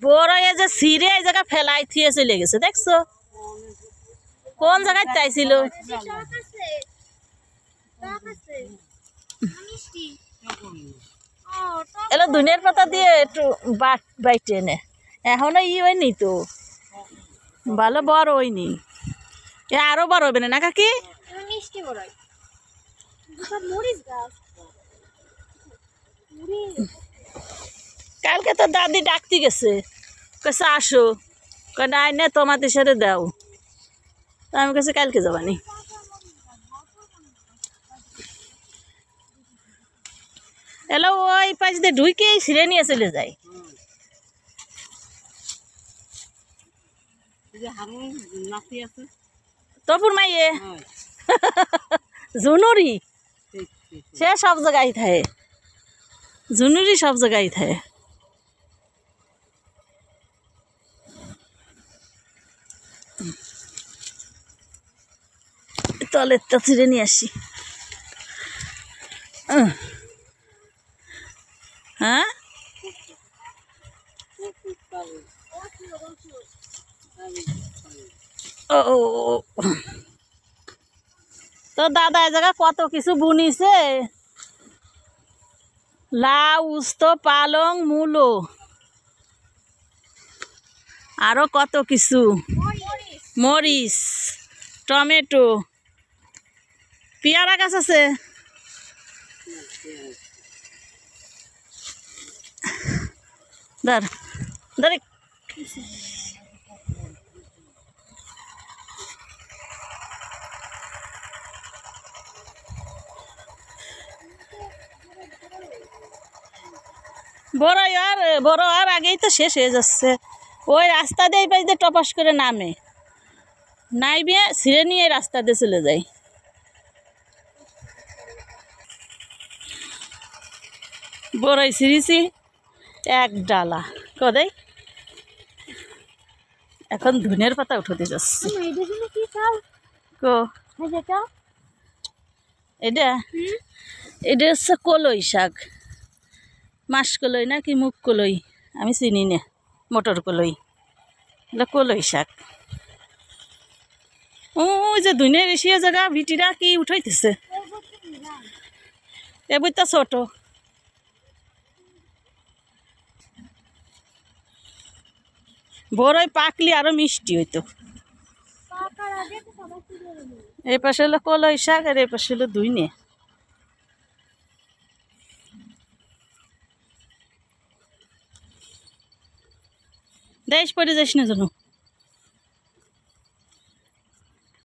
বড় এই যে ছিঁড়ে এই জায়গা ফেলাই থিয়ে চলে গেছে দেখছো কোন জায়গায় চাইছিল এলো দুনিয়ার পাতা দিয়ে একটু বাইটে এনে এখনো হয়নি তো ভালো বড় হয়নি এ আরো বড় হবে না কাকি কালকে তো দাদি ডাকতে গেছে কেছে আসো নাই না তোমাদের সাথে দাও আমি কাছে কালকে যাবানি এলো ওই পাশ দিয়ে ঢুকে ছিঁড়ে নিয়ে চলে যায় তপুর মাইয়ে জুনুরি সে সব জায়গায় থাকে জুনুরি সব জায়গায় থাকে তলেরটা ছিঁড়ে নিয়ে আসি হ্যাঁ ও তো দাদা এ জায়গা কত কিছু বুনিছে লাউ উস্ত পালং মূলো আরো কত কিছু মরিচ টমেটো পেয়ারা গাছ আছে ধরে বড় আর আগেই তো শেষ হয়ে যাচ্ছে ওই রাস্তা দিয়ে এই পাশ দিয়ে টপাস করে নামে নাইবে ছিঁড়ে নিয়ে রাস্তা দিয়ে চলে যায় বড়ই ছিঁড়েছি এক ডালা কদাই এখন ধনের পাতা উঠতে যাচ্ছে এটা এটা হচ্ছে কলই শাক মাস কলই না কি মুখ কলই আমি চিনি না মটর কলই এটা কলই শাক ওই যে ধনের এসিয়া জায়গা ভিটিরা কি উঠাইতেছে এ বইটা ছোট বড়ই পাকলি আরো মিষ্টি হইতো এই পাশে হলো কলই শাক আর এই পাশে হলো ধুইনে দেশ পড়ে যাস না জানো